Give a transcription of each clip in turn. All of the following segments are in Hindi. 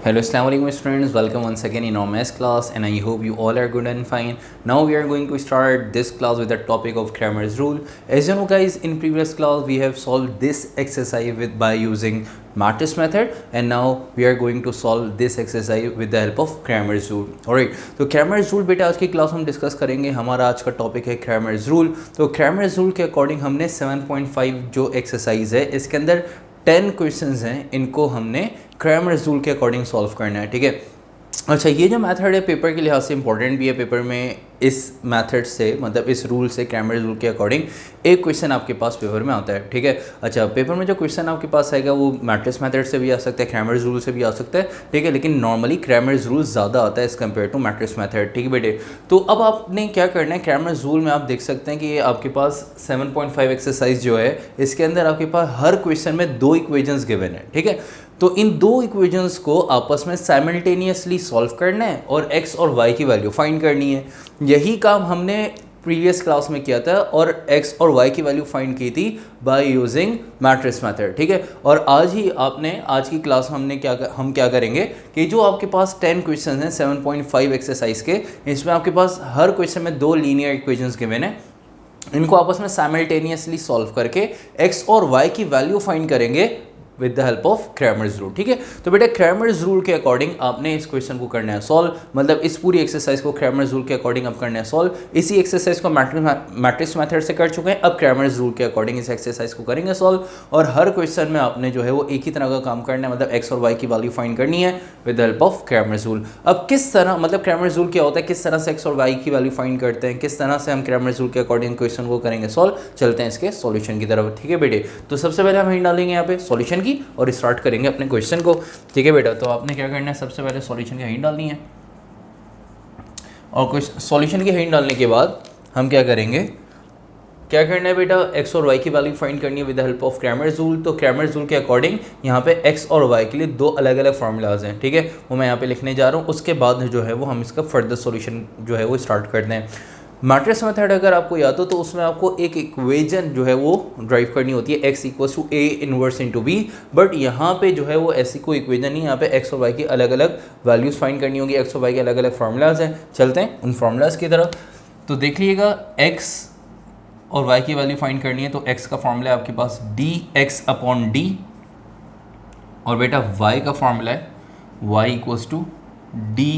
Hello, Assalamu alaikum students. Welcome once again in our maths class, and I hope you all are good and fine. Now we are going to start this class with the topic of Cramer's rule. As you know, guys, in previous class we have solved this exercise by using Matrix method, and now we are going to solve this exercise with the help of Cramer's rule. Alright, तो Cramer's rule बेटा आज की क्लास हम डिस्कस करेंगे. हमारा आज का टॉपिक है Cramer's rule. तो Cramer's rule के अकॉर्डिंग हमने 7.5 जो एक्सरसाइज है इसके अंदर 10 क्वेश्चंस हैं, इनको हमने क्रैमर्स रूल के अकॉर्डिंग सॉल्व करना है. ठीक है. अच्छा, ये जो मेथड है पेपर के लिहाज से इंपॉर्टेंट भी है. पेपर में इस मेथड से मतलब इस रूल से क्रैमर्स रूल के अकॉर्डिंग एक क्वेश्चन आपके पास पेपर में आता है. ठीक है. अच्छा, पेपर में जो क्वेश्चन आपके पास आएगा वो मैट्रिक्स मेथड से भी आ सकता है, क्रैमर्स रूल से भी आ सकता है. ठीक है. लेकिन नॉर्मली क्रैमर्स रूल ज़्यादा आता है as compared to matrix method. ठीक है बेटे. तो अब आपने क्या करना है, क्रैमर्स रूल में आप देख सकते हैं कि ये आपके पास 7.5 एक्सरसाइज जो है इसके अंदर आपके पास हर क्वेश्चन में 2 इक्वेशंस गिवन है. ठीक है. तो इन 2 इक्वेशंस को आपस में साइमल्टेनियसली सॉल्व करना है और x और y की वैल्यू फाइंड करनी है. यही काम हमने प्रीवियस क्लास में किया था और x और y की वैल्यू फाइंड की थी बाय यूजिंग मैट्रिक्स मेथड. ठीक है. और आज की क्लास हम क्या करेंगे कि जो आपके पास 10 क्वेश्चन हैं 7.5 एक्सरसाइज के, इसमें आपके पास हर क्वेश्चन में 2 लीनियर इक्वेशंस गिवन है. इनको आपस में साइमल्टेनियसली सॉल्व करके x और y की वैल्यू फाइंड करेंगे with the help of Cramer's rule. ठीक है. तो बेटा क्रैमर्स रूल के अकॉर्डिंग आपने इस क्वेश्चन को करना है सॉल्व, मतलब इस पूरी एक्सरसाइज को क्रैमर्स रूल के अकॉर्डिंग आप करना है सॉल्व. इसी एक्सरसाइज को मैट्रिक्स मेथड से कर चुके हैं, अब क्रैमर्स रूल के अकॉर्डिंग इस एक्सरसाइज को करेंगे सॉल्व. और हर क्वेश्चन में आपने जो है वो एक ही तरह का काम करना है, मतलब एक्स और वाई की वैल्यू फाइंड करनी है with the help of Cramer's rule. अब किस तरह, मतलब क्रैमर्स रूल क्या होता है, किस तरह से एक्स और वाई की वैल्यू फाइंड करते हैं, किस तरह से हम क्रैमर्स रूल के अकॉर्डिंग क्वेश्चन को करेंगे सॉल्व. चलते हैं इसके सॉल्यूशन की तरफ. ठीक है बेटे. तो सबसे पहले हम हिंट डालेंगे यहाँ पे सॉल्यूशन की और स्टार्ट करेंगे अपने क्वेश्चन को. ठीक है बेटा. तो आपने क्या करना है, सबसे पहले सॉल्यूशन की हिंट डालनी है और सॉल्यूशन की हिंट डालने के बाद हम क्या करेंगे, क्या करना है बेटा, x और y की वैल्यू फाइंड करनी है with the help of Cramer's rule. तो क्रैमर्स रूल के अकॉर्डिंग यहाँ पे x और y के लिए 2 अलग अलग फार्मूलाज हैं. ठीक है. वो मैं यहाँ पे लिखने जा रहा हूँ. उसके बाद जो है वो हम इसका फर्दर सॉल्यूशन जो है वो स्टार्ट करते हैं. मैट्रिक्स मेथड अगर आपको याद हो तो उसमें आपको एक इक्वेशन जो है वो ड्राइव करनी होती है, x equals to a inverse into b. But यहाँ पे जो है वो ऐसी कोई इक्वेशन नहीं, यहाँ पे x और y की अलग अलग वैल्यूज़ फाइंड करनी होगी. x और y के अलग अलग फार्मूलाज हैं. चलते हैं उन फार्मूलाज की तरफ. तो देख लीजिएगा, x और y की वैल्यू फाइंड करनी है तो x का फार्मूला है आपके पास dx अपॉन d, और बेटा y का फार्मूला है y equals to dy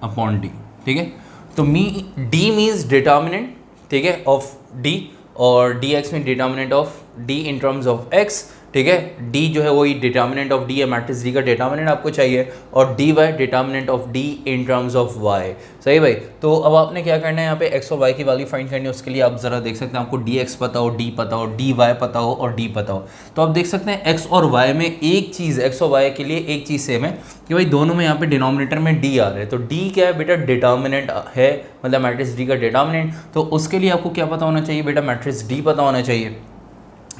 upon d. ठीक है. तो d मीन्स डिटर्मिनेंट, ठीक है, ऑफ d, और dx mean determinant of d in terms of x. ठीक है. d जो है वही डिटर्मिनेंट ऑफ d है, मैट्रिक्स d का डिटर्मिनेंट आपको चाहिए, और dy determinant of d in terms of y. सही भाई. तो अब आपने क्या करना है, यहाँ पे x और y की वैल्यू फाइंड करनी है. उसके लिए आप ज़रा देख सकते हैं, आपको dx पता हो, d पता हो, dy पता हो और d पता हो. तो आप देख सकते हैं x और y में एक चीज़, x और y के लिए एक चीज़ सेम है कि भाई दोनों में यहाँ पे डिनोमिनेटर में d आ रहा है. तो d क्या है बेटा, डिटर्मिनेंट है, मतलब मैट्रिक्स d का डिटर्मिनेंट. तो उसके लिए आपको क्या पता होना चाहिए बेटा, मैट्रिक्स d पता होना चाहिए.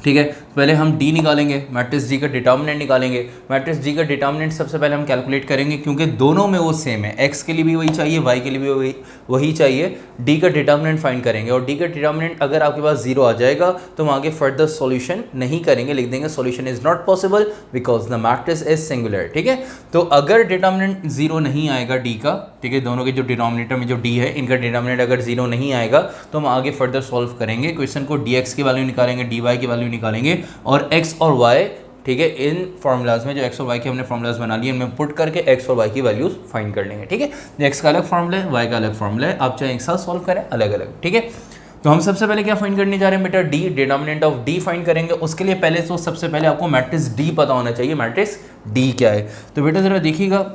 ठीक है. पहले हम d निकालेंगे, मैट्रिक्स d का डिटर्मिनेंट निकालेंगे. मैट्रिक्स d का डिटर्मिनेंट सबसे पहले हम कैलकुलेट करेंगे क्योंकि दोनों में वो सेम है, x के लिए भी वही चाहिए, y के लिए भी वही चाहिए. d का डिटर्मिनेंट फाइंड करेंगे और d का डिटर्मिनेंट अगर आपके पास 0 आ जाएगा तो हम आगे फर्दर सॉल्यूशन नहीं करेंगे, लिख देंगे solution is not possible because the matrix is singular. ठीक है. तो अगर डिटर्मिनेंट 0 नहीं आएगा d का, ठीक है, दोनों के जो डिनोमिनेटर में जो d है इनका डिटर्मिनेंट अगर 0 नहीं आएगा तो हम आगे फर्दर सॉल्व करेंगे. क्वेश्चन को dx की वैल्यू निकालेंगे, dy की वैल्यू निकालेंगे और x और y, ठीक है, इन फार्मूलाज में जो x और y के हमने फार्मूलाज बना लिए इनमें पुट करके x और y की वैल्यूज फाइंड कर लेंगे. ठीक है. x का अलग फार्मूला है, y का अलग फार्मूला है, आप चाहे एक साथ सॉल्व करें अलग अलग. ठीक है. तो हम सबसे पहले क्या फाइंड करने जा रहे हैं बेटा, d, determinant of d find करेंगे. उसके लिए पहले तो सबसे पहले आपको मैट्रिक्स d पता होना चाहिए, मैट्रिक्स d क्या है. तो बेटा जरा देखिएगा,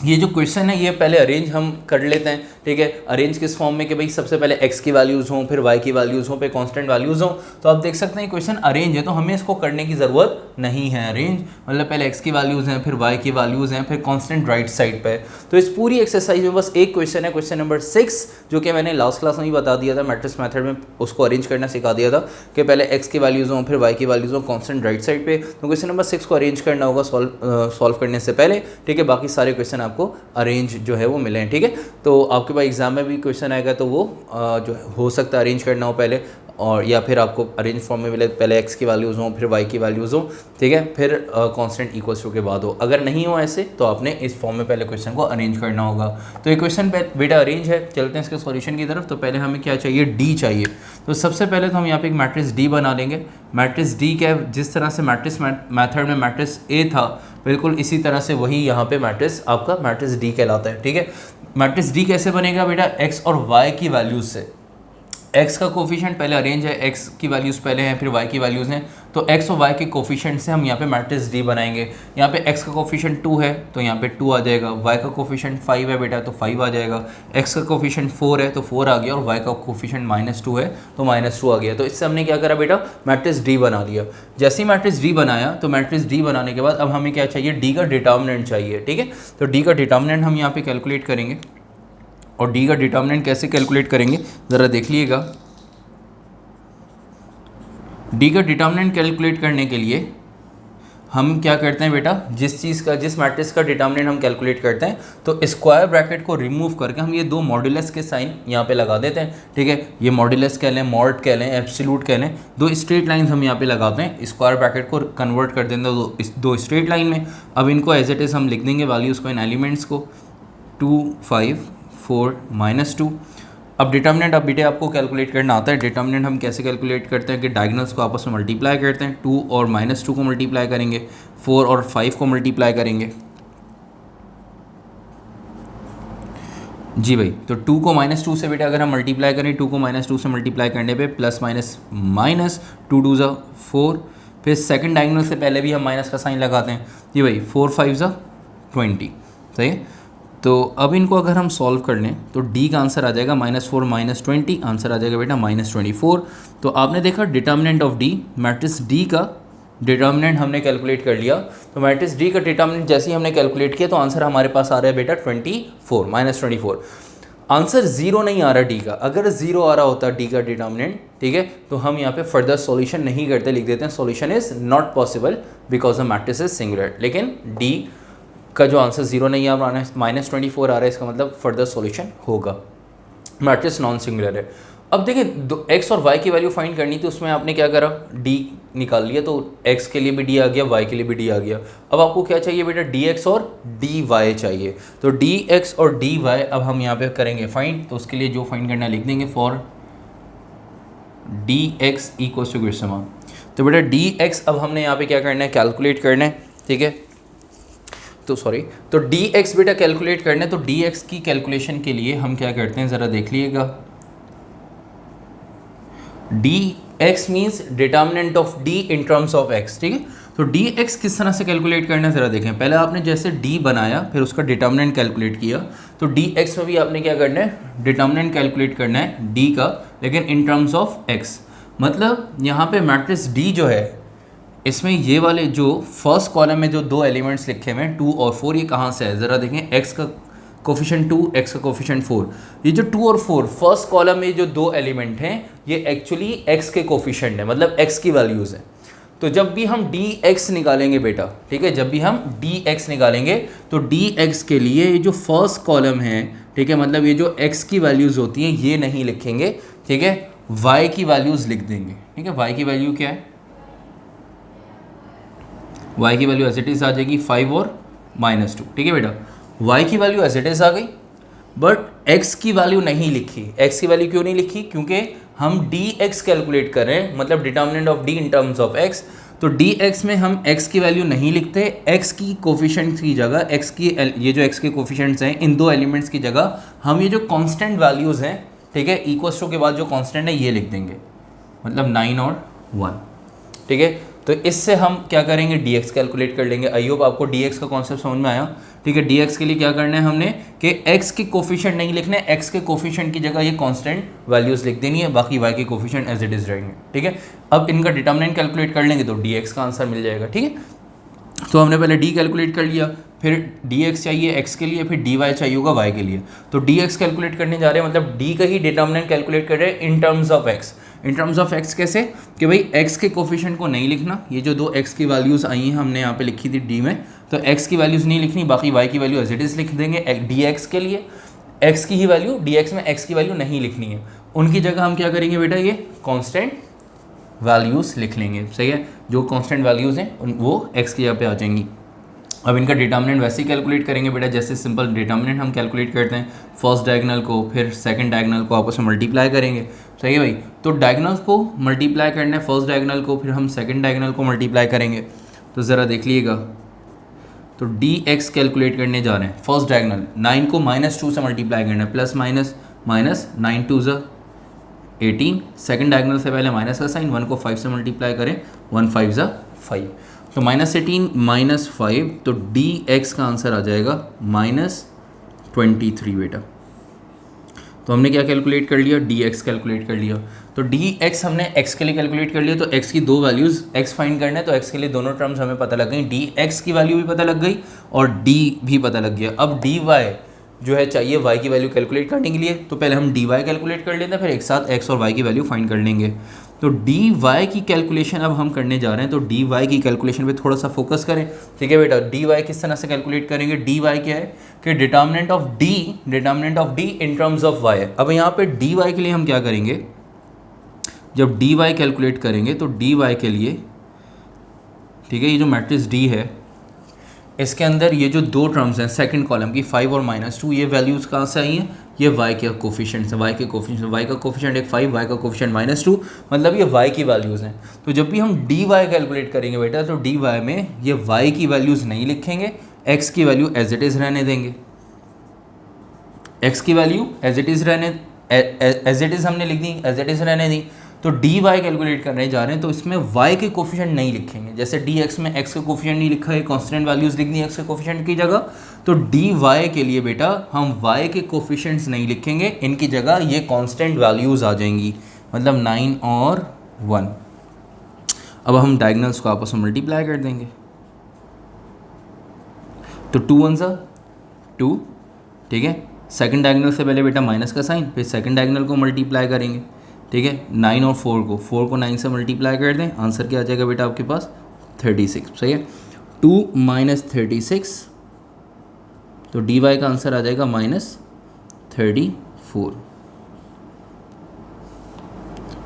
ये जो क्वेश्चन है ये पहले अरेंज हम कर लेते हैं. ठीक है. अरेंज किस फॉर्म में कि भाई सबसे पहले x की वैल्यूज़ हों, फिर y की वैल्यूज़ हों, फिर कांस्टेंट वैल्यूज़ हों. तो आप देख सकते हैं क्वेश्चन अरेंज है तो हमें इसको करने की ज़रूरत नहीं है. अरेंज मतलब पहले x की वैल्यूज़ हैं, फिर y की वैल्यूज़ हैं, फिर कांस्टेंट राइट साइड पे. तो इस पूरी एक्सरसाइज में बस एक क्वेश्चन है, क्वेश्चन नंबर 6, जो कि मैंने लास्ट क्लास में ही बता दिया था, मैट्रिक्स मेथड में उसको अरेंज करना सिखा दिया था कि पहले x की वैल्यूज़ हों, फिर y की वैल्यूज़ हों, कांस्टेंट राइट साइड पे. तो क्वेश्चन नंबर 6 को अरेंज करना होगा सॉल्व करने से पहले. ठीक है. बाकी सारे क्वेश्चन आपको अरेंज जो है वो मिले हैं. ठीक है. तो आपके पास एग्जाम में भी क्वेश्चन आएगा तो वो जो हो सकता है अरेंज करना हो पहले. और या फिर आपको अरेंज फॉर्म में मिले पहले एक्स की वैल्यूज़ हों फिर वाई की वैल्यूज़ हो, ठीक है, फिर कांस्टेंट इक्वल्स टू के बाद हो। अगर नहीं हो ऐसे तो आपने इस फॉर्म में पहले क्वेश्चन को अरेंज करना होगा। तो ये क्वेश्चन बेटा अरेंज है, चलते हैं इसके सॉल्यूशन की तरफ। तो पहले हमें क्या चाहिए, डी चाहिए। तो सबसे पहले तो हम यहाँ पे एक मैट्रिक्स डी बना लेंगे। मैट्रिक्स डी क्या है, जिस तरह से मैट्रिक्स मैथड में मैट्रिक्स ए था बिल्कुल इसी तरह से वही यहाँ पे मैट्रिक्स आपका मैट्रिक्स डी कहलाता है, ठीक है। मैट्रिक्स डी कैसे बनेगा बेटा, एक्स और वाई की वैल्यूज़ से। एक्स का कोफिशिएंट पहले अरेंज है, एक्स की वैल्यूज़ पहले हैं फिर वाई की वैल्यूज़ हैं, तो एक्स और वाई के कोफिशिएंट से हम यहाँ पे मैट्रिक्स डी बनाएंगे। यहाँ पे एक्स का कोफिशिएंट 2 है तो यहाँ पे 2 आ जाएगा, वाई का कोफिशिएंट 5 है बेटा तो 5 आ जाएगा, एक्स का कोफिशिएंट 4 है तो 4 आ गया और वाई का कोफिशिएंट -2 है तो -2 आ गया। तो इससे हमने क्या करा बेटा, मैट्रिक्स डी बना लिया। जैसे ही मैट्रिक्स डी बनाया तो मैट्रिक्स डी बनाने के बाद अब हमें क्या चाहिए, डी का डिटर्मिनेंट चाहिए, ठीक है। तो डी का डिटर्मिनेंट हम यहाँ पे कैलकुलेट करेंगे और डी का डिटर्मिनेंट कैसे कैलकुलेट करेंगे ज़रा देख लीजिएगा। डी का डिटर्मिनेंट कैलकुलेट करने के लिए हम क्या करते हैं बेटा, जिस मैट्रिक्स का डिटर्मिनेंट हम कैलकुलेट करते हैं तो स्क्वायर ब्रैकेट को रिमूव करके हम ये दो मॉड्यूलस के साइन यहाँ पे लगा देते हैं, ठीक है। ये मॉड्यूलस कह लें, मॉड कह लें, एब्सोल्यूट कह लें, दो स्ट्रेट लाइंस हम यहाँ पे लगाते हैं, स्क्वायर ब्रैकेट को कन्वर्ट कर देते हैं दो स्ट्रेट लाइन में। अब इनको एज इट इज़ हम लिख देंगे वैल्यूज़ को, इन एलिमेंट्स को 2 5 4 -2। अब डिटर्मिनेंट, अब बेटे आपको कैलकुलेट करना आता है। डिटर्मिनेंट हम कैसे कैलकुलेट करते हैं कि डायगोनल्स को आपस में मल्टीप्लाई करते हैं, 2 और -2 को मल्टीप्लाई करेंगे, 4 और 5 को मल्टीप्लाई करेंगे। जी भाई, तो 2 को -2 से बेटा अगर हम मल्टीप्लाई करें, 2 को -2 से मल्टीप्लाई करने पे प्लस माइनस माइनस 2 2 ज़ा 4, फिर सेकंड डायगोनल से पहले भी हम माइनस का साइन लगाते हैं। जी भाई, 4 5 ज़ा 20, सही है। तो अब इनको अगर हम सॉल्व कर लें तो d का आंसर आ जाएगा -4 -20, आंसर आ जाएगा बेटा -24। तो आपने देखा determinant of d, matrix d का डिटर्मिनेंट हमने कैलकुलेट कर लिया। तो मैट्रिक्स d का डिटर्मिनेंट जैसे ही हमने कैलकुलेट किया तो आंसर हमारे पास आ रहा है बेटा 24 -24। आंसर 0 नहीं आ रहा d का। अगर 0 आ रहा होता d का डिटर्मिनेंट, ठीक है, तो हम यहाँ पे फर्दर सॉल्यूशन नहीं करते, लिख देते हैं solution is not possible because the matrix is singular. लेकिन d का जो आंसर 0 नहीं आ रहा है, -24 आ रहा है, इसका मतलब फर्दर सॉल्यूशन होगा, मैट्रिक्स नॉन सिंगुलर है। अब देखिए एक्स और वाई की वैल्यू फाइंड करनी थी, उसमें आपने क्या करा, डी निकाल लिया, तो एक्स के लिए भी डी आ गया, वाई के लिए भी डी आ गया। अब आपको क्या चाहिए बेटा, डी एक्स और डी वाई चाहिए। तो डी एक्स और डी वाई अब हम यहाँ पे करेंगे फाइंड। तो उसके लिए जो फाइंड करना है लिख देंगे, for d x equals to ग्रीष्मा। तो बेटा डी एक्स अब हमने यहाँ पे क्या करना है, कैलकुलेट करना है, ठीक है। तो डी एक्स बेटा कैलकुलेट करना है। तो डी एक्स की कैलकुलेशन के लिए हम क्या करते हैं ज़रा देख लीजिएगा। D x means determinant of D in terms of x, ठीक है। तो डी एक्स किस तरह से कैलकुलेट करना है ज़रा देखें। पहले आपने जैसे डी बनाया फिर उसका डिटर्मिनेंट कैलकुलेट किया, तो डी एक्स में भी आपने क्या करना है, डिटर्मिनेंट कैलकुलेट करना है डी का, लेकिन इन टर्म्स ऑफ एक्स। मतलब यहाँ पे मैट्रिक्स डी जो है इसमें ये वाले जो फर्स्ट कॉलम में जो दो एलिमेंट्स लिखे हुए हैं 2 और 4, ये कहाँ से है ज़रा देखें। एक्स का कोफिशिएंट 2, एक्स का कोफिशिएंट 4। ये जो 2 और 4 फर्स्ट कॉलम में जो दो एलिमेंट हैं ये एक्चुअली एक्स के कोफिशिएंट है, मतलब एक्स की वैल्यूज़ हैं। तो जब भी हम डी एक्स निकालेंगे बेटा, ठीक है, जब भी हम डी एक्स निकालेंगे तो डी एक्स के लिए ये जो फर्स्ट कॉलम है, ठीक है, मतलब ये जो एक्स की वैल्यूज़ होती हैं ये नहीं लिखेंगे, ठीक है, वाई की वैल्यूज़ लिख देंगे, ठीक है। वाई की वैल्यू क्या है, y की वैल्यू एज इट इज़ आ जाएगी 5 और -2, ठीक है बेटा। y की वैल्यू एज इट इज़ आ गई, बट x की वैल्यू नहीं लिखी। x की वैल्यू क्यों नहीं लिखी, क्योंकि हम dx कैलकुलेट कर रहे हैं, मतलब determinant of d in terms of x। तो dx में हम x की वैल्यू नहीं लिखते, x की कोफिशिएंट्स की जगह, x की ये जो x के कोफिशिएंट्स हैं इन दो एलिमेंट्स की जगह हम ये जो कांस्टेंट वैल्यूज़ हैं, ठीक है, इक्वल्स टू के बाद जो कांस्टेंट है ये लिख देंगे, मतलब 9 और 1, ठीक है। तो इससे हम क्या करेंगे, dx कैलकुलेट कर लेंगे। आई होप आपको dx का कॉन्सेप्ट समझ में आया, ठीक है। dx के लिए क्या करना है हमने कि x के कोफिशिएंट नहीं लिखने, x के कोफिशिएंट की जगह ये कांस्टेंट वैल्यूज़ लिख देनी है, बाकी y के कोफिशिएंट एज इट इज़ रहेंगे, ठीक है। अब इनका डिटर्मिनेंट कैलकुलेट कर लेंगे तो dx का आंसर मिल जाएगा, ठीक है। तो हमने पहले d कैलकुलेट कर लिया, फिर dx चाहिए x के लिए, फिर dy चाहिए होगा y के लिए। तो dx कैलकुलेट करने जा रहे हैं, मतलब d का ही डिटर्मिनेंट कैलकुलेट कर रहे हैं इन terms of x। In terms of x कैसे, कि भाई x के कोफिशिएंट को नहीं लिखना, ये जो दो x की वैल्यूज़ आई हैं हमने यहाँ पे लिखी थी d में, तो x की वैल्यूज़ नहीं लिखनी, बाकी y की वैल्यू एज इट इज़ लिख देंगे। dx के लिए x की ही वैल्यू, dx में x की वैल्यू नहीं लिखनी है। उनकी जगह हम क्या करेंगे बेटा, ये कांस्टेंट वैल्यूज़ लिख लेंगे, सही है। जो कांस्टेंट वैल्यूज़ हैं वो x की जगह पे आ जाएंगी। अब इनका डिटर्मिनेंट वैसे ही कैलकुलेट करेंगे बेटा, जैसे सिंपल डिटर्मिनेंट हम कैलकुलेट करते हैं, फर्स्ट डायगोनल को फिर सेकंड डायगोनल को आपस में मल्टीप्लाई करेंगे, सही है भाई। तो डायगोनल्स को मल्टीप्लाई करना है, फर्स्ट डायगोनल को फिर हम सेकंड डायगोनल को मल्टीप्लाई करेंगे। तो ज़रा देख लीजिएगा, तो dx कैलकुलेट करने जा रहे हैं, फर्स्ट डायगोनल 9 को -2 से मल्टीप्लाई करना है, प्लस माइनस माइनस 9 2 ज़ा 18, सेकंड डायगोनल से पहले माइनस का साइन, 1 को 5 से मल्टीप्लाई करें, 1 5 ज़ा 5, तो -18 -5, तो dx का आंसर आ जाएगा -23 बेटा। तो हमने क्या कैलकुलेट कर लिया, dx कैलकुलेट कर लिया। तो dx हमने x के लिए कैलकुलेट कर लिया, तो x की दो वैल्यूज़ x फाइंड करना है, तो x के लिए दोनों टर्म्स हमें पता लग गई, dx की वैल्यू भी पता लग गई और d भी पता लग गया। अब dy जो है चाहिए y की वैल्यू कैलकुलेट करने के लिए, तो पहले हम dy कैलकुलेट कर लेते हैं, फिर एक साथ x और y की वैल्यू फाइंड कर लेंगे। तो dy की कैलकुलेशन अब हम करने जा रहे हैं, तो dy की कैलकुलेशन पे थोड़ा सा फोकस करें, ठीक है बेटा। dy किस तरह से कैलकुलेट करेंगे, dy क्या है कि determinant of d in terms of y। अब यहाँ पे dy के लिए हम क्या करेंगे, जब dy कैलकुलेट करेंगे तो dy के लिए, ठीक है, ये जो मैट्रिक्स d है इसके अंदर ये जो दो टर्म्स हैं सेकंड कॉलम की 5 और -2, ये वैल्यूज़ कहाँ से आई हैं, ये y के कोफिशिएंट्स हैं, y का कोफिशिएंट एक 5, y का कोफिशिएंट -2, मतलब ये y की वैल्यूज़ हैं। तो जब भी हम dy कैलकुलेट करेंगे बेटा, तो dy में ये y की वैल्यूज़ नहीं लिखेंगे, x की वैल्यू एज इट इज़ रहने देंगे, x की वैल्यू एज इट इज़ हमने लिख दी, एज इट इज़ रहने दी। तो dy कैलकुलेट करने जा रहे हैं, तो इसमें y के कोफिशिएंट नहीं लिखेंगे, जैसे dx में x का कोफिशिएंट नहीं लिखा है, कांस्टेंट वैल्यूज़ लिख दी x के कोफिशिएंट की जगह, तो dy के लिए बेटा हम y के कोफिशिएंट्स नहीं लिखेंगे, इनकी जगह ये कांस्टेंट वैल्यूज़ आ जाएंगी, मतलब 9 और 1। अब हम डायगोनल्स को आपस में मल्टीप्लाई कर देंगे, तो 2 1 ज़ा 2, ठीक है। सेकंड डायगोनल से पहले बेटा माइनस का साइन, फिर सेकंड डायगोनल को मल्टीप्लाई करेंगे, ठीक है। 9 और 4 को 9 से मल्टीप्लाई कर दें, आंसर क्या आ जाएगा बेटा आपके पास 36, सही है। 2 - 36, तो dy का आंसर आ जाएगा -34,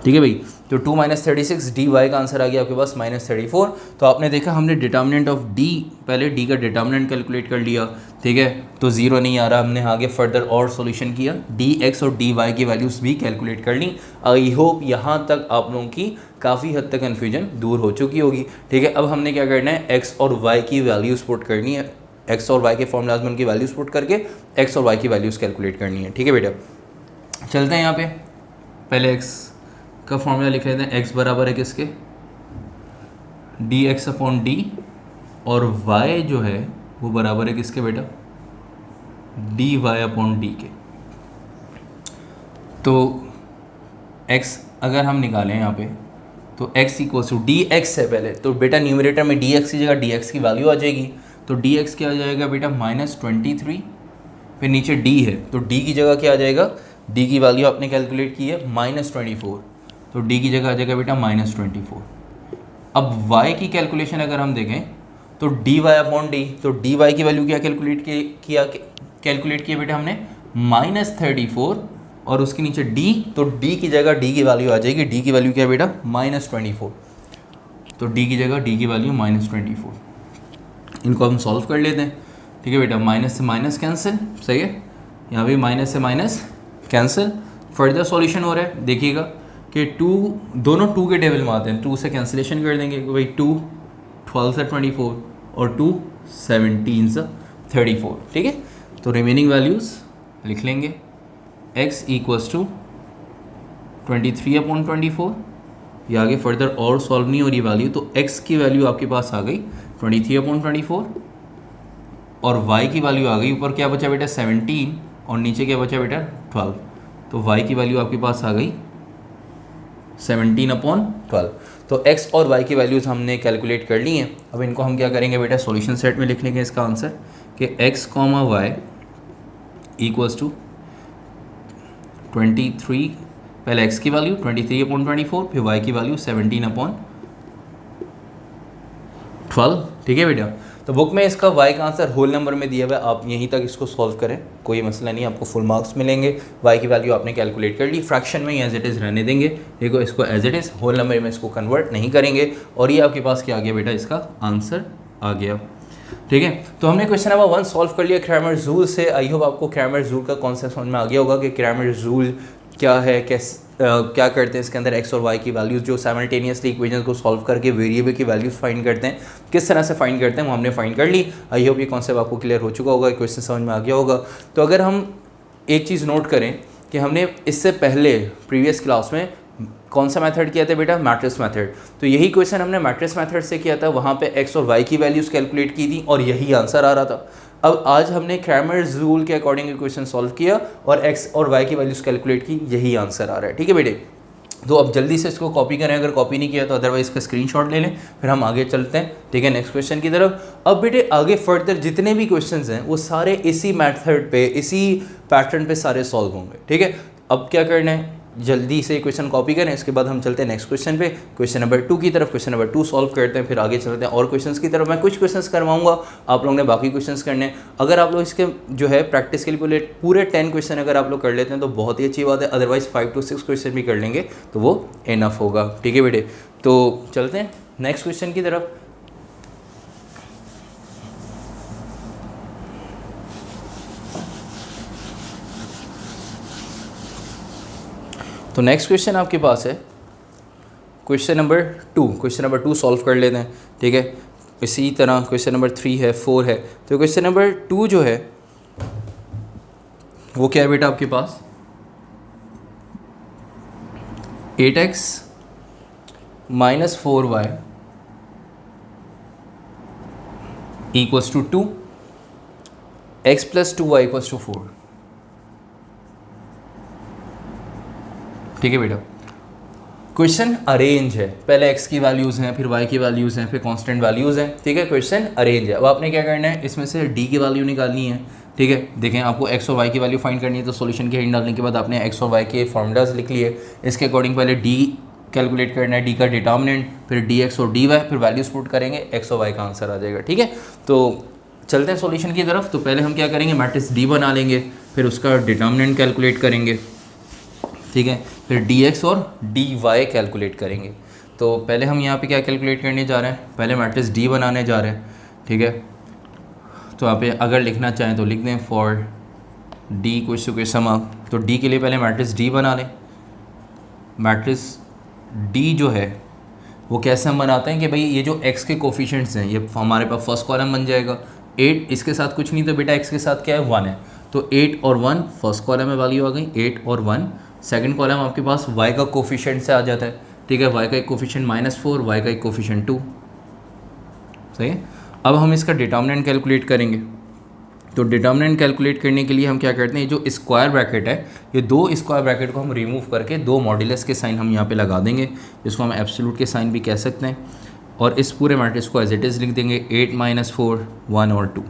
ठीक है भाई। तो 2 - 36 dy का आंसर आ गया आपके पास -34। तो आपने देखा हमने डिटर्मिनेंट ऑफ d, पहले d का डिटर्मिनेंट कैलकुलेट कर लिया, ठीक है, तो 0 नहीं आ रहा, हमने आगे फर्दर और सॉल्यूशन किया, dx और dy की वैल्यूज़ भी कैलकुलेट कर ली। आई होप यहाँ तक आप लोगों की काफ़ी हद तक कन्फ्यूजन दूर हो चुकी होगी, ठीक है। अब हमने क्या करना है, x और y की वैल्यूज़ पुट करनी है, x और y के फॉर्मूलाज में उनकी वैल्यूज़ पुट करके x और y की वैल्यूज़ कैलकुलेट करनी है, ठीक है बेटा। चलते हैं यहाँ पे, पहले x का फॉर्मूला लिख लेते हैं, x बराबर है किसके, dx/d, और y जो है वो बराबर है किसके बेटा, dy/d के। तो x अगर हम निकालें यहाँ पे, तो x = dx से पहले, तो बेटा न्यूमरेटर में dx की जगह dx की वैल्यू आ जाएगी, तो dx क्या आ जाएगा बेटा -23, फिर नीचे d है, तो d की जगह क्या आ जाएगा, d की वैल्यू आपने कैलकुलेट की है -24, तो d की जगह आ जाएगा बेटा -24। अब y की कैलकुलेशन अगर हम देखें, तो dy/d, तो dy की वैल्यू क्या कैलकुलेट किया बेटा हमने -34, और उसके नीचे d, तो d की जगह d की वैल्यू आ जाएगी, d की वैल्यू क्या है बेटा -24, तो d की जगह d की वैल्यू -24। इनको हम सॉल्व कर लेते हैं, ठीक है बेटा। माइनस से माइनस कैंसिल, सही है, यहाँ भी माइनस से माइनस कैंसिल। फर्दर सॉल्यूशन हो रहा है, देखिएगा कि 2 दोनों 2 के टेबल में आते हैं, 2 से कैंसिलेशन कर देंगे, भाई 2 12 से 24 और 2 17 से 34, ठीक है। तो रिमेनिंग वैल्यूज़ लिख लेंगे, x = 23/24, ये आगे फर्दर और सॉल्व नहीं हो रही वैल्यू, तो x की वैल्यू आपके पास आ गई 23/24, और y की वैल्यू आ गई, ऊपर क्या बचा बेटा 17, और नीचे क्या बचा बेटा 12, तो y की वैल्यू आपके पास आ गई 17/12। तो x और y की वैल्यूज़ हमने कैलकुलेट कर ली हैं। अब इनको हम क्या करेंगे बेटा, सॉल्यूशन सेट में लिख लेंगे इसका आंसर, कि x, y = 23, पहले x की वैल्यू 23/24, फिर y की वैल्यू 17/12, ठीक है बेटा। तो बुक में इसका y का आंसर होल नंबर में दिया हुआ है, आप यहीं तक इसको सॉल्व करें, कोई मसला नहीं, आपको फुल मार्क्स मिलेंगे। y की वैल्यू आपने कैलकुलेट कर ली, फ्रैक्शन में एज इट इज़ रहने देंगे, देखो इसको as it is, whole number में इसको कन्वर्ट नहीं करेंगे, और ये आपके पास क्या आ गया बेटा, इसका आंसर आ गया। ठीक है, तो हमने क्वेश्चन नंबर 1 सॉल्व कर लिया क्रैमर्स रूल से। आई होप आपको क्रैमर्स रूल का कॉन्सेप्ट समझ में आ गया होगा कि क्रैमर्स रूल क्या है, क्या करते हैं इसके अंदर, एक्स और वाई की वैल्यूज़ जो साइमल्टेनियसली इक्वेशन को सॉल्व करके वेरिएबल की वैल्यूज़ फाइंड करते हैं, किस तरह से फाइंड करते हैं वो हमने फाइंड कर ली। आई होप ये कॉन्सेप्ट आपको क्लियर हो चुका होगा, क्वेश्चन समझ में आ गया होगा। तो अगर हम एक चीज़ नोट करें कि हमने इससे पहले प्रीवियस क्लास में कौन सा मेथड किया था बेटा, मैट्रिक्स मेथड, तो यही क्वेश्चन हमने मैट्रिक्स मेथड से किया था, वहाँ पे एक्स और वाई की वैल्यूज़ कैलकुलेट की थी और यही आंसर आ रहा था। अब आज हमने क्रैमर्स रूल के अकॉर्डिंग क्वेश्चन सॉल्व किया और एक्स और वाई की वैल्यूज़ कैलकुलेट की, यही आंसर आ रहा है। ठीक है बेटे, तो अब जल्दी से इसको कॉपी करें, अगर कॉपी नहीं किया तो अदरवाइज इसका स्क्रीनशॉट ले लें, फिर हम आगे चलते हैं। ठीक है, नेक्स्ट क्वेश्चन की तरफ। अब बेटे आगे फर्दर जितने भी क्वेश्चंस हैं वो सारे इसी मेथड पे, इसी पैटर्न पे सारे सॉल्व होंगे। ठीक है, अब क्या करना है, जल्दी से क्वेश्चन कॉपी करें, इसके बाद हम चलते हैं नेक्स्ट क्वेश्चन पे, क्वेश्चन नंबर 2 की तरफ। क्वेश्चन नंबर 2 सॉल्व करते हैं, फिर आगे चलते हैं और क्वेश्चंस की तरफ। मैं कुछ क्वेश्चंस करवाऊंगा, आप लोगों ने बाकी क्वेश्चंस करने हैं। अगर आप लोग इसके जो है प्रैक्टिस के लिए पूरे 10 क्वेश्चन अगर आप लोग कर लेते हैं तो बहुत ही अच्छी बात है, अदरवाइज 5 to 6 क्वेश्चन भी कर लेंगे तो वो इनफ होगा। ठीक है बेटे, तो चलते हैं नेक्स्ट क्वेश्चन की तरफ। तो नेक्स्ट क्वेश्चन आपके पास है question number 2। Question number 2 solve कर लेते हैं। ठीक है, इसी तरह क्वेश्चन नंबर 3 है, 4 है। तो क्वेश्चन नंबर 2 जो है वो क्या है बेटा आपके पास, 8x - 4y = 2, x + 2y = 4। ठीक है बेटा, क्वेश्चन अरेंज है, पहले x की वैल्यूज़ हैं, फिर y की वैल्यूज़ हैं, फिर कांस्टेंट वैल्यूज़ हैं। ठीक है, क्वेश्चन अरेंज है। अब आपने क्या करना है, इसमें से d की वैल्यू निकालनी है। ठीक है, देखें आपको x और y की वैल्यू फाइंड करनी है, तो सॉल्यूशन के हिंट डालने के बाद आपने x और y के फॉर्मूलाज लिख लिए। इसके अकॉर्डिंग पहले d कैलकुलेट करना है, d का डिटर्मिनेंट, फिर dx और dy, फिर वैल्यूज पुट करेंगे, x और y का आंसर आ जाएगा। ठीक है, तो चलते हैं सॉल्यूशन की तरफ। तो पहले हम क्या करेंगे, मैट्रिक्स d बना लेंगे, फिर उसका डिटर्मिनेंट कैलकुलेट करेंगे। ठीक है, फिर dx और dy कैलकुलेट करेंगे। तो पहले हम यहाँ पे क्या कैलकुलेट करने जा रहे हैं, पहले मैट्रिक्स d बनाने जा रहे हैं। ठीक है, तो यहाँ पे अगर लिखना चाहें तो लिख दें फॉर d = समा, तो d के लिए पहले मैट्रिक्स d बना लें। मैट्रिक्स d जो है वो कैसे हम बनाते हैं कि भाई ये जो x के कोफिशिएंट्स हैं ये हमारे पास फर्स्ट कॉलम बन जाएगा। 8 इसके साथ कुछ नहीं, तो बेटा x के साथ क्या है, 1 है, तो 8 और 1 फर्स्ट कॉलम में वैल्यू आ गई, 8 और 1। सेकंड कॉलम आपके पास y का कोफिशिएंट से आ जाता है। ठीक है, y का एक कोफिशिएंट -4, y का एक कोफिशिएंट 2। सही है, अब हम इसका डिटर्मिनेंट कैलकुलेट करेंगे। तो डिटर्मिनेंट कैलकुलेट करने के लिए हम क्या करते हैं, जो स्क्वायर ब्रैकेट है, ये 2 स्क्वायर ब्रैकेट को हम रिमूव करके 2 मॉड्यूलस के साइन हम यहाँ पे लगा देंगे, जिसको हम एब्सोल्यूट के साइन भी कह सकते हैं, और इस पूरे मैट्रिक्स को एज इट इज़ लिख देंगे 8 - 4 1 और 2।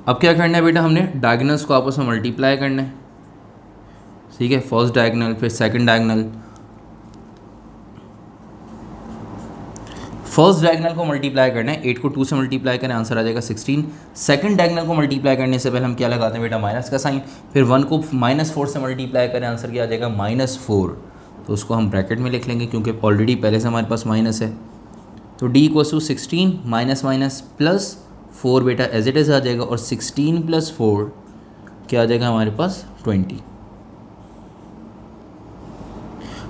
अब क्या करना है बेटा, हमने डायगोनल्स को आपस में मल्टीप्लाई करना है। ठीक है, फर्स्ट डायगोनल, फिर सेकंड डायगोनल। फर्स्ट डायगोनल को मल्टीप्लाई करना है, 8 को 2 से मल्टीप्लाई करें, आंसर आ जाएगा 16। सेकंड डायगोनल को मल्टीप्लाई करने से पहले हम क्या लगाते हैं बेटा, माइनस का साइन, फिर 1 को -4 से मल्टीप्लाई करें, आंसर क्या आ जाएगा, -4। तो उसको हम ब्रैकेट में लिख लेंगे क्योंकि ऑलरेडी पहले से हमारे पास माइनस है। तो d = 16 -4 बेटा एज इट इज़ आ जाएगा, और 16 + 4 क्या आ जाएगा हमारे पास, 20।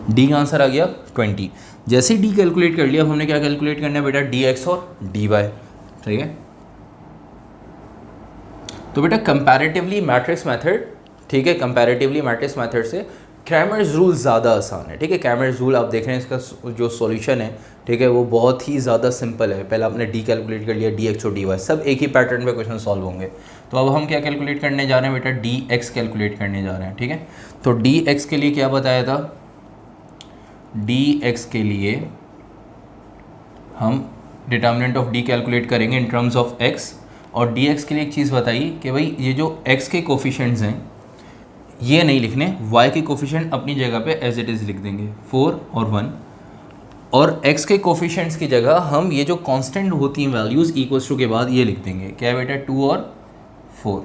d का आंसर आ गया 20। जैसे ही d कैलकुलेट कर लिया, अब हमने क्या कैलकुलेट करना है बेटा, dx और dy। ठीक है, तो बेटा कंपैरेटिवली मैट्रिक्स मेथड, ठीक है, कंपैरेटिवली मैट्रिक्स मेथड से क्रैमर्स रूल ज़्यादा आसान है। ठीक है, क्रैमर्स रूल आप देख रहे हैं, इसका जो सॉल्यूशन है, ठीक है, वो बहुत ही ज़्यादा सिंपल है। पहले आपने d कैलकुलेट कर लिया, dx और dy सब एक ही पैटर्न पे क्वेश्चन सॉल्व होंगे। तो अब हम क्या कैलकुलेट करने जा रहे हैं बेटा, dx कैलकुलेट करने जा रहे हैं। ठीक है, तो dx के लिए क्या बताया था, dx के लिए हम डिटर्मिनेंट ऑफ d कैलकुलेट करेंगे इन टर्म्स ऑफ x, और dx के लिए एक चीज़ बताइए कि भाई ये जो x के कोफिशिएंट्स हैं ये नहीं लिखने, y के कोफिशिएंट अपनी जगह पे एज इट इज़ लिख देंगे, 4 और 1, और x के कोफिशिएंट्स की जगह हम ये जो कांस्टेंट होती हैं वैल्यूज़ इक्वल्स टू के बाद ये लिख देंगे, क्या है बेटा, 2 और 4।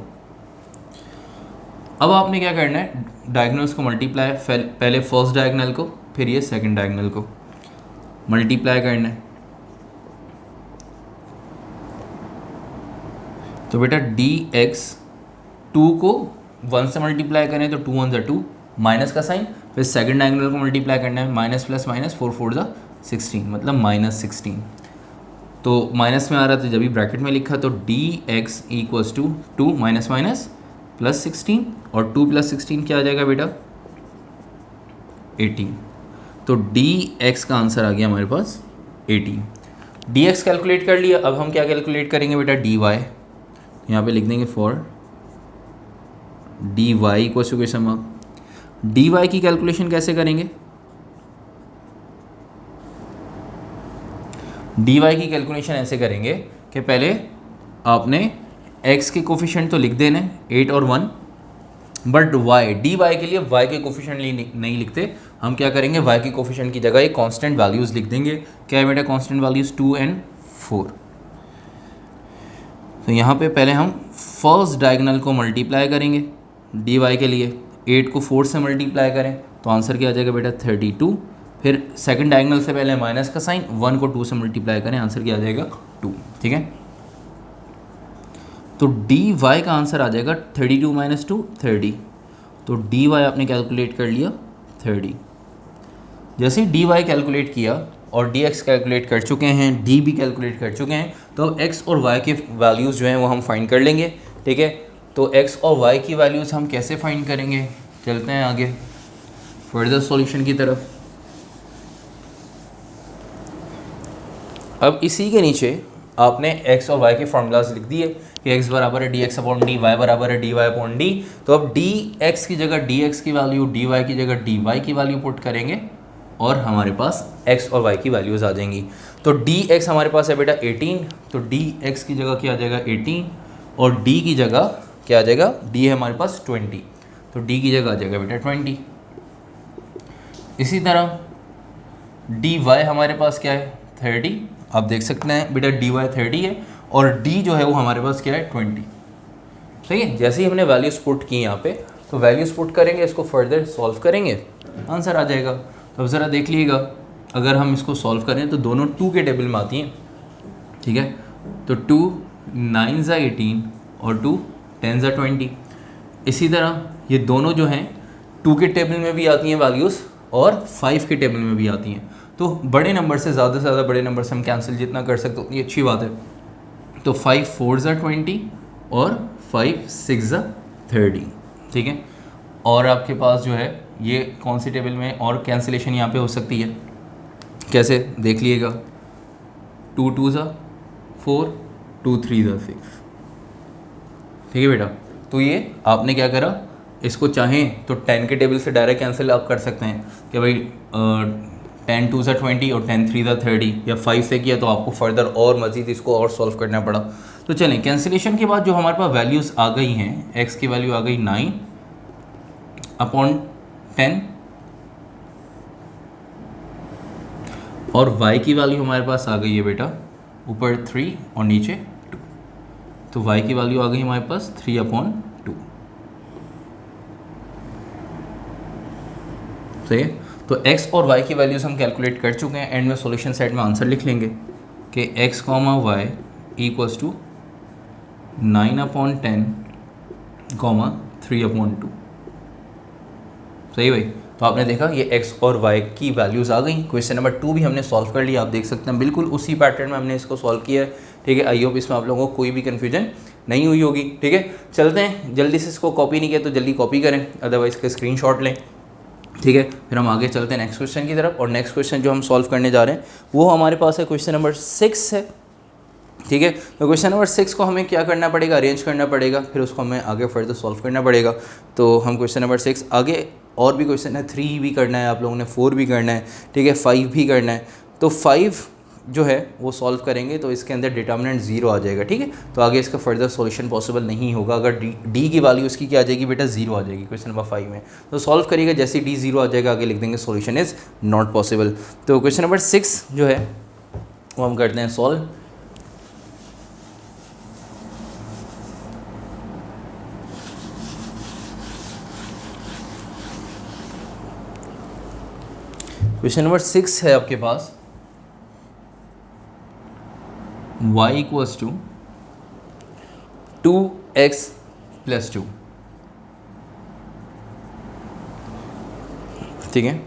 अब आपने क्या करना है, डायगोनल्स को मल्टीप्लाई, पहले फर्स्ट डायगोनल को फिर ये सेकंड डायगोनल को मल्टीप्लाई करना है। तो बेटा dx 2 को 1 से मल्टीप्लाई करें तो 2 1 2, माइनस का साइन, फिर सेकंड डायगोनल को मल्टीप्लाई करना है, माइनस प्लस माइनस 4 4 16, मतलब -16। तो माइनस में आ रहा था जब भी ब्रैकेट में लिखा, तो dx equals to 2 minus minus plus 16, और 2 + 16 क्या आ जाएगा बेटा, 18। तो dx का आंसर आ गया हमारे पास 18। dx कैलकुलेट कर लिया, अब हम क्या कैलकुलेट करेंगे बेटा, dy। यहाँ पे लिख देंगे for dy equals to question mark. dy की कैलकुलेशन कैसे करेंगे, dy की कैलकुलेशन ऐसे करेंगे कि पहले आपने x के कोफिशिएंट तो लिख देने 8 और 1, बट dy के लिए y के कोफिशिएंट नहीं लिखते, हम क्या करेंगे, y के कोफिशिएंट की जगह एक कांस्टेंट वैल्यूज़ लिख देंगे। क्या है बेटा कांस्टेंट वैल्यूज़, 2 और 4। तो यहाँ पे पहले हम फर्स्ट डायगोनल को मल्टीप्लाई करेंगे dy के लिए, 8 को 4 से मल्टीप्लाई करें तो आंसर क्या आ जाएगा बेटा 32। फिर सेकंड डायगोनल से पहले माइनस का साइन, 1 को 2 से मल्टीप्लाई करें, आंसर क्या आ जाएगा 2। ठीक है, तो dy का आंसर आ जाएगा 32 - 2 30। तो dy आपने कैलकुलेट कर लिया 30। जैसे ही dy कैलकुलेट किया और dx कैलकुलेट कर चुके हैं, d भी कैलकुलेट कर चुके हैं, तो x और y के वैल्यूज़ जो हैं वो हम फाइंड कर लेंगे। ठीक है, तो x और y की वैल्यूज़ हम कैसे फाइंड करेंगे, चलते हैं आगे फर्दर सॉल्यूशन की तरफ। अब इसी के नीचे आपने x और y के फार्मूलाज लिख दिए कि x बराबर है dx/d, y बराबर है dy/d। तो अब dx की जगह dx की वैल्यू, dy की जगह dy की वैल्यू पुट करेंगे और हमारे पास x और y की वैल्यूज़ आ जाएंगी। तो dx हमारे पास है बेटा 18, तो dx की जगह क्या आ जाएगा 18, और d की जगह क्या आ जाएगा, d है हमारे पास 20, तो d की जगह आ जाएगा बेटा 20। इसी तरह dy हमारे पास क्या है 30, आप देख सकते हैं बेटा dy 30 है, और d जो है वो हमारे पास क्या है 20। ठीक है, जैसे ही हमने वैल्यूज पुट की यहाँ पे, तो वैल्यूज पुट करेंगे, इसको फर्दर सॉल्व करेंगे, आंसर आ जाएगा। तो अब ज़रा देख लीजिएगा, अगर हम इसको सॉल्व करें तो दोनों 2 के टेबल में आती हैं। ठीक है, तो 2 9 × 18 और 2 10 × 20। इसी तरह ये दोनों जो हैं 2 के टेबल में भी आती हैं वैल्यूज़ और 5 के टेबल में भी आती हैं। तो बड़े नंबर से ज़्यादा बड़े नंबर से हम कैंसिल जितना कर सकते उतनी अच्छी बात है। तो 5 4 × 20 और 5 6 × 30। ठीक है, और आपके पास जो है ये कौन सी टेबल में और कैंसिलेशन यहाँ पे हो सकती है, कैसे देख लीजिएगा, 2 2 × 4, 2 3 × 6। ठीक है बेटा, तो ये आपने क्या करा, इसको चाहें तो 10 के टेबल से डायरेक्ट कैंसिल आप कर सकते हैं कि भाई 10 2 × 20 और 10 3 × 30, या 5 से किया तो आपको फर्दर और मज़ीद इसको और सॉल्व करना पड़ा। तो चलें, कैंसिलेशन के बाद जो हमारे पास वैल्यूज़ आ गई हैं, x की वैल्यू आ गई 9/10 और y की वैल्यू हमारे पास आ गई है बेटा ऊपर 3 और नीचे 2। तो y की वैल्यू आ गई हमारे पास 3/2। सही है, तो x और y की वैल्यूज़ हम कैलकुलेट कर चुके हैं। एंड में सॉल्यूशन सेट में आंसर लिख लेंगे कि x, y इक्वल्स टू 9/10, 3/2। सही भाई, तो आपने देखा ये x और y की वैल्यूज़ आ गई। क्वेश्चन नंबर 2 भी हमने सॉल्व कर लिया, आप देख सकते हैं बिल्कुल उसी पैटर्न में हमने इसको सॉल्व किया है। ठीक है, आई होप इसमें आप लोगों को कोई भी कन्फ्यूजन नहीं हुई होगी। ठीक है, चलते हैं, जल्दी से इसको कॉपी नहीं किया तो जल्दी कॉपी करें, अदरवाइज़ इसका स्क्रीनशॉट लें। ठीक है, फिर हम आगे चलते हैं नेक्स्ट क्वेश्चन की तरफ। और नेक्स्ट क्वेश्चन जो हम सॉल्व करने जा रहे हैं वो हमारे पास है क्वेश्चन नंबर 6 है। ठीक है, तो क्वेश्चन नंबर 6 को हमें क्या करना पड़ेगा, अरेंज करना पड़ेगा, फिर उसको हमें आगे फर्दर सॉल्व करना पड़ेगा। तो हम क्वेश्चन नंबर 6 आगे और भी क्वेश्चन है, 3 भी करना है आप लोगों ने, 4 भी करना है, ठीक है, 5 भी करना है। तो 5 जो है वो सॉल्व करेंगे तो इसके अंदर डिटर्मिनेंट 0 आ जाएगा, ठीक है। तो आगे इसका फर्दर सॉल्यूशन पॉसिबल नहीं होगा अगर डी की वैल्यू इसकी क्या आ जाएगी बेटा 0 आ जाएगी क्वेश्चन नंबर 5 में। तो सॉल्व करिएगा, जैसे डी 0 आ जाएगा आगे लिख देंगे सॉल्यूशन इज़ नॉट पॉसिबल। तो क्वेश्चन नंबर 6 जो है वो हम करते हैं सॉल्व। क्वेश्चन नंबर 6 है आपके पास y इक्वल्स टू 2x + 2, ठीक है,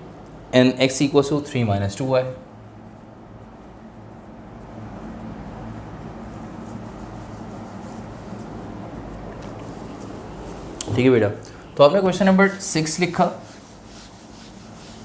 and x equals to 3 - 2y। ठीक है बेटा, तो आपने क्वेश्चन नंबर 6 लिखा।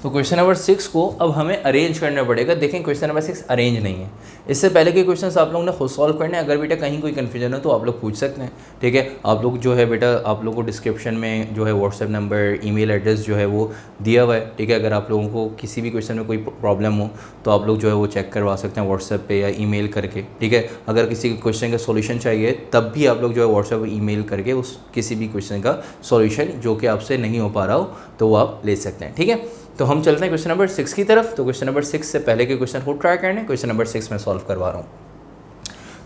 तो क्वेश्चन नंबर 6 को अब हमें अरेंज करना पड़ेगा। देखें क्वेश्चन नंबर 6 अरेंज नहीं है, इससे पहले के क्वेश्चंस आप लोगों ने खुद सॉल्व करने हैं। अगर बेटा कहीं कोई कन्फ्यूजन हो तो आप लोग पूछ सकते हैं, ठीक है। आप लोग जो है बेटा आप लोगों को डिस्क्रिप्शन में जो है व्हाट्सएप नंबर, ईमेल एड्रेस जो है वो दिया हुआ है, ठीक है। अगर आप लोगों को किसी भी क्वेश्चन में कोई प्रॉब्लम हो तो आप लोग जो है वो चेक करवा सकते हैं व्हाट्सएप पे या ईमेल करके, ठीक है। अगर किसी क्वेश्चन का सॉल्यूशन चाहिए तब भी आप लोग जो है व्हाट्सएप ईमेल करके उस किसी भी क्वेश्चन का सॉल्यूशन जो कि आपसे नहीं हो पा रहा हो तो वो आप ले सकते हैं, ठीक है। तो हम चलते हैं क्वेश्चन नंबर 6 की तरफ। तो क्वेश्चन नंबर 6 से पहले के क्वेश्चन को ट्राई करने, क्वेश्चन नंबर 6 में सॉल्व करवा रहा हूँ।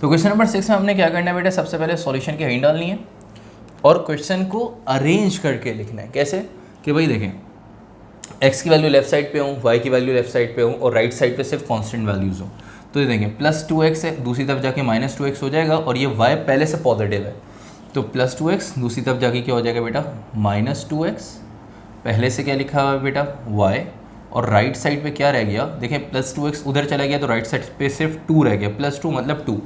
तो क्वेश्चन नंबर 6 में हमने क्या करना है बेटा, सबसे पहले सॉल्यूशन की हाइट डालनी है और क्वेश्चन को अरेंज करके लिखना है। कैसे कि भाई देखें x की वैल्यू लेफ्ट साइड पे हो, y की वैल्यू लेफ्ट साइड पे हो और राइट साइड पे सिर्फ कांस्टेंट वैल्यूज़ हो। तो ये देखें +2x है, दूसरी तरफ जाके -2x हो जाएगा और ये y पहले से पॉजिटिव है तो +2x, दूसरी तरफ जाके क्या हो जाएगा बेटा -2x, पहले से क्या लिखा हुआ है बेटा y, और राइट साइड पे क्या रह गया, देखें +2x उधर चला गया तो राइट साइड पे सिर्फ 2 रह गया, +2 मतलब 2।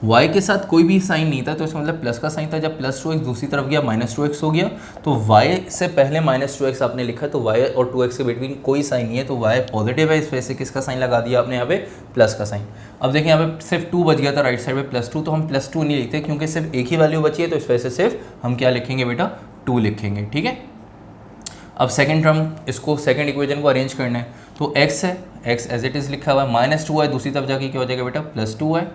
y के साथ कोई भी साइन नहीं था तो इसका मतलब प्लस का साइन था। जब +2x दूसरी तरफ गया -2x हो गया तो y से पहले -2x आपने लिखा तो y और 2x के बिटवीन कोई साइन नहीं है तो y पॉजिटिव है, इस वजह से किसका साइन लगा दिया आपने यहाँ पे प्लस का साइन। अब देखिए यहाँ पे सिर्फ 2 बच गया था राइट साइड पे +2, तो हम +2 नहीं लिखते क्योंकि सिर्फ एक ही वैल्यू बची है तो इस वजह से सिर्फ हम क्या लिखेंगे बेटा 2 लिखेंगे, ठीक है। अब सेकंड टर्म, इसको सेकंड इक्वेशन को अरेंज करना है तो x है, x एज इट इज़ लिखा हुआ है, -2 है, दूसरी तरफ जाके क्या हो जाएगा बेटा +2 है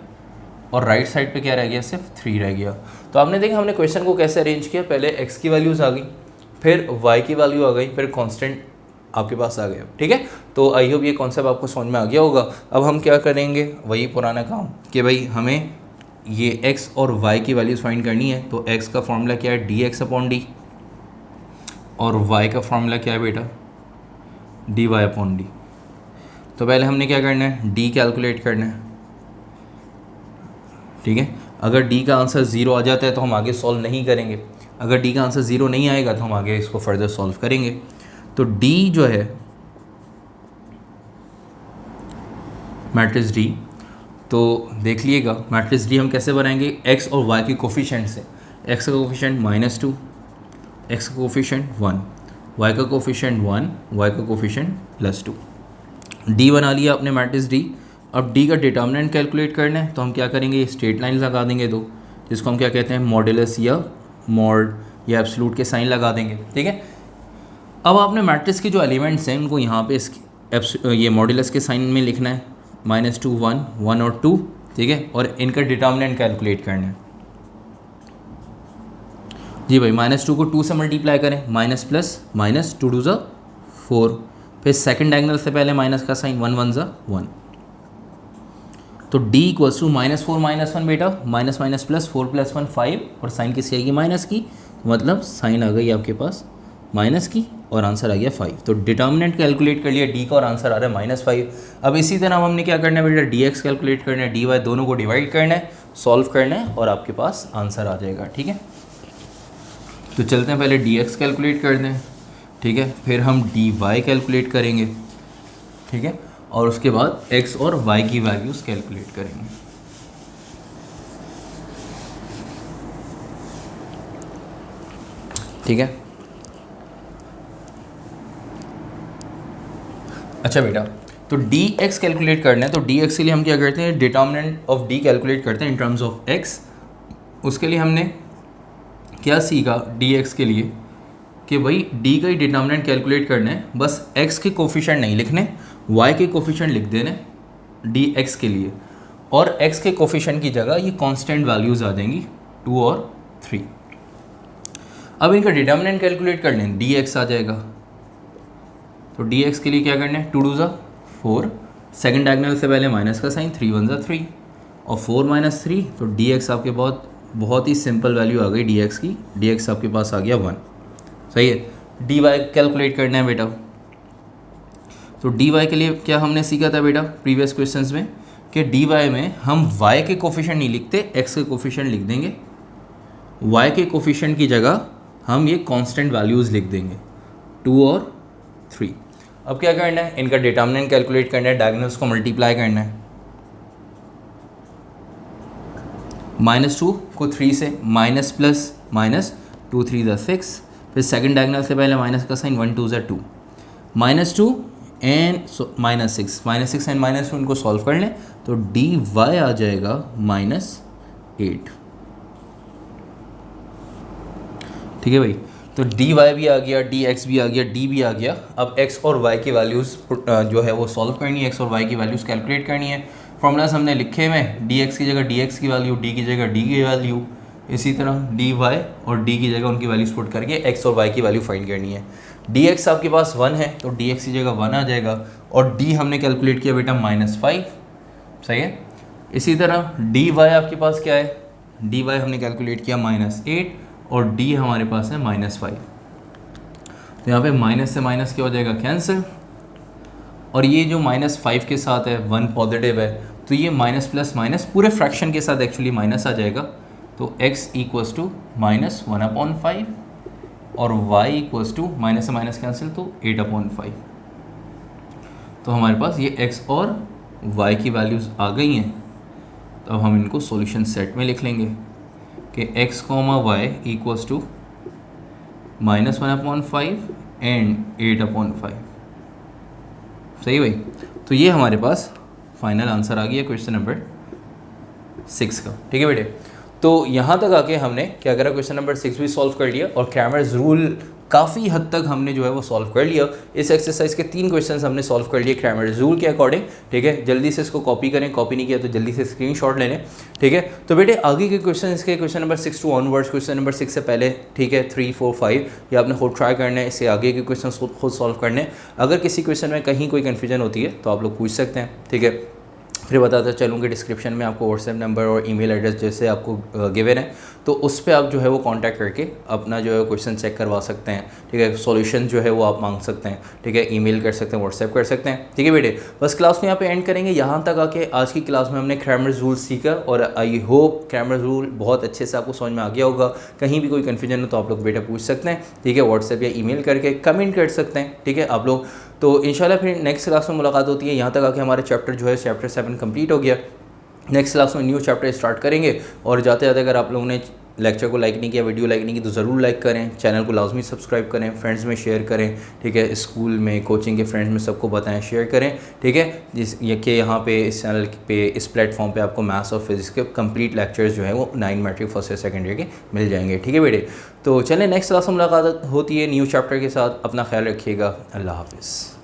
और राइट साइड पे क्या रह गया, सिर्फ 3 रह गया। तो आपने देखा हमने क्वेश्चन को कैसे अरेंज किया, पहले x की वैल्यूज़ आ गई, फिर y की वैल्यू आ गई, फिर कांस्टेंट आपके पास आ गया, ठीक है। तो आई होप ये कॉन्सेप्ट आपको समझ में आ गया होगा। अब हम क्या करेंगे, वही पुराना काम कि भाई हमें ये x और y की वैल्यूज़ फाइंड करनी है। तो x का फॉर्मूला क्या है, dx/d, और y का फॉर्मूला क्या है बेटा dy/d। तो पहले हमने क्या करना है, d कैलकुलेट करना है, ठीक है। अगर d का आंसर 0 आ जाता है तो हम आगे सॉल्व नहीं करेंगे, अगर d का आंसर 0 नहीं आएगा तो हम आगे इसको फर्दर सॉल्व करेंगे। तो d जो है मैट्रिक्स d, तो देख लीजिएगा मैट्रिक्स d हम कैसे बनाएंगे, x और y के कोफिशिएंट से। x का कोफिशिएंट -2, x का कोफिशिएंट 1, y का कोफिशिएंट 1, y का कोफिशिएंट +2। d बना लिया आपने मैट्रिक्स d। अब d का डिटर्मिनेंट कैलकुलेट करना है तो हम क्या करेंगे, स्ट्रेट लाइन लगा देंगे दो, जिसको हम क्या कहते हैं मॉड्यूलस या मॉड या एब्सोल्यूट के साइन लगा देंगे, ठीक है। अब आपने मैट्रिक्स के जो एलिमेंट्स हैं उनको यहाँ पे ये मॉड्यूलस के साइन में लिखना है, -2 1 1 और 2, ठीक है, और इनका डिटर्मिनेंट कैलकुलेट करना है। जी भाई -2 को 2 से मल्टीप्लाई करें, माइनस प्लस माइनस 2 2 4, फिर सेकंड डायगोनल से पहले माइनस का साइन 1 1 1, तो d इक्वल्स टू -4 -1 बेटा, माइनस माइनस प्लस 4 + 1 5, और साइन किसकी आएगी माइनस की, मतलब साइन आ गई आपके पास माइनस की और आंसर आ गया 5। तो डिटर्मिनेंट कैलकुलेट कर लिया d का और आंसर आ रहा है -5। अब इसी तरह हमने क्या करना है बेटा, dx कैलकुलेट करना है, dy दोनों को डिवाइड करना है, सॉल्व करना है और आपके पास आंसर आ जाएगा, ठीक है। तो चलते हैं पहले dx कैलकुलेट कर दें, ठीक है, फिर हम dy कैलकुलेट करेंगे, ठीक है, और उसके बाद x और y की वैल्यूज़ कैलकुलेट करेंगे। ठीक है, अच्छा बेटा, तो dx कैलकुलेट करना है तो dx के लिए हम क्या करते हैं, डिटर्मिनेंट ऑफ d कैलकुलेट करते हैं इन टर्म्स ऑफ x। उसके लिए हमने क्या सीखा dx के लिए कि भाई d का ही डिटर्मिनेंट कैलकुलेट करना है, बस x के कोफिशिएंट नहीं लिखने, y के कोफिशिएंट लिख देने, डी एक्स के लिए, और x के कोफिशिएंट की जगह ये कांस्टेंट वैल्यूज़ आ जाएंगी 2 और 3। अब इनका डिटर्मिनेंट कैलकुलेट कर लें, डी एक्स आ जाएगा। तो डी एक्स के लिए क्या करना है, 2 2 4, सेकेंड डायगोनल से पहले माइनस का साइन, 3 1 3 और 4 - 3, तो डी एक्स आपके बहुत ही सिंपल वैल्यू आ गई डी एक्स की, डी एक्स आपके पास आ गया 1। सही है। डी वाई कैलकुलेट करना है बेटा। तो डी वाई के लिए क्या हमने सीखा था बेटा प्रीवियस क्वेश्चंस में, कि डी वाई में हम वाई के कोफिशिएंट नहीं लिखते, एक्स के कोफिशिएंट लिख देंगे। वाई के कोफिशिएंट की जगह हम ये कांस्टेंट वैल्यूज़ लिख देंगे 2 और 3। अब क्या करना है, इनका डिटर्मिनेंट कैलकुलेट करना है, डायगोनल्स को मल्टीप्लाई करना है। -2 को 3 से, माइनस प्लस माइनस, 2 3 6, फिर सेकंड डायगोनल से पहले माइनस का साइन, 1 2 2, -2 एंड -6 एंड -2 इनको सॉल्व कर लें तो डी वाई आ जाएगा -8। ठीक है भाई, तो डी वाई भी आ गया, डी एक्स भी आ गया, डी भी आ गया। अब एक्स और वाई की वैल्यूज़ जो है वो सॉल्व करनी है, एक्स और वाई की वैल्यूज़ कैलकुलेट करनी है। फॉर्मूलाज हमने लिखे हुए, डी एक्स की जगह डी एक्स की वैल्यू, डी की जगह डी की वैल्यू, इसी तरह डी वाई और डी की जगह उनकी वैल्यूज़ पुट करके एक्स और वाई की वैल्यू फाइंड करनी है। डी एक्स आपके पास 1 है तो डी एक्स की जगह 1 आ जाएगा, और डी हमने कैलकुलेट किया बेटा -5। सही है। इसी तरह डी वाई आपके पास क्या है, डी वाई हमने कैलकुलेट किया -8 और डी हमारे पास है -5। तो यहाँ पे माइनस से माइनस क्या हो जाएगा, कैंसिल, और ये जो -5 के साथ है 1 पॉजिटिव है, तो ये माइनस प्लस माइनस पूरे फ्रैक्शन के साथ एक्चुअली माइनस आ जाएगा। तो x इक्वल्स टू -1/5 और y इक्वल्स टू माइनस से माइनस कैंसिल तो 8/5। तो हमारे पास ये x और y की वैल्यूज़ आ गई हैं। तो अब हम इनको सॉल्यूशन सेट में लिख लेंगे कि x, y equals to -1/5 and 8/5। सही भाई। तो ये हमारे पास फाइनल आंसर आ गया क्वेश्चन नंबर 6 का। ठीक है बेटे, तो यहाँ तक आके हमने क्या करा, क्वेश्चन नंबर 6 भी सॉल्व कर लिया और क्रैमर्स रूल काफ़ी हद तक हमने जो है वो सॉल्व कर लिया। इस एक्सरसाइज के 3 क्वेश्चंस हमने सॉल्व कर लिए क्रैमर्स रूल के अकॉर्डिंग। ठीक है, जल्दी से इसको कॉपी करें, कॉपी नहीं किया तो जल्दी से स्क्रीनशॉट ले लें। ठीक है, तो बेटे आगे के क्वेश्चन इसके question number 6 to onwards, question number 6 से पहले, ठीक है, 3 4 5 ये आपने खुद ट्राई करना है, इससे आगे के क्वेश्चन खुद सॉल्व करने हैं। अगर किसी क्वेश्चन में कहीं कोई कन्फ्यूजन होती है तो आप लोग पूछ सकते हैं। ठीक है, फिर बताता चलूँगी डिस्क्रिप्शन में आपको व्हाट्सएप नंबर और ईमेल एड्रेस जैसे आपको गिवन है, तो उस पर आप जो है वो कांटेक्ट करके अपना जो है क्वेश्चन चेक करवा सकते हैं। ठीक है, सॉल्यूशन जो है वो आप मांग सकते हैं। ठीक है, ईमेल कर सकते हैं, व्हाट्सएप कर सकते हैं। ठीक है बेटे, बस क्लास को यहाँ पे एंड करेंगे। यहाँ तक आके आज की क्लास में हमने क्रैमर्स रूल सीखा और आई होप क्रैमर्स रूल बहुत अच्छे से आपको समझ में आ गया होगा। कहीं भी कोई कन्फ्यूजन हो तो आप लोग बेटा पूछ सकते हैं। ठीक है, व्हाट्सएप या ईमेल करके कमेंट कर सकते हैं। ठीक है आप लोग, तो इंशाल्लाह फिर नेक्स्ट क्लास में मुलाकात होती है। यहाँ तक आके हमारे चैप्टर जो है चैप्टर 7 कंप्लीट हो गया। नेक्स्ट क्लास में न्यू चैप्टर स्टार्ट करेंगे। और जाते जाते अगर आप लोगों ने लेक्चर को लाइक नहीं किया, वीडियो लाइक नहीं की, तो ज़रूर लाइक करें, चैनल को लाजमी सब्सक्राइब करें, फ्रेंड्स में शेयर करें। ठीक है, स्कूल में, कोचिंग के फ्रेंड्स में सबको बताएं, शेयर करें। ठीक है, जिस ये कि यहाँ पे इस चैनल पे, इस प्लेटफॉर्म पे आपको मैथ्स और फिजिक्स के कंप्लीट लेक्चर्स जो है वो 9 मैट्रिक फर्स्ट या सेकेंड ईयर के मिल जाएंगे। ठीक है बेटे, तो चलें नेक्स्ट क्लास में मुलाकात होती है न्यू चैप्टर के साथ। अपना ख्याल रखिएगा। अल्लाह हाफिज़।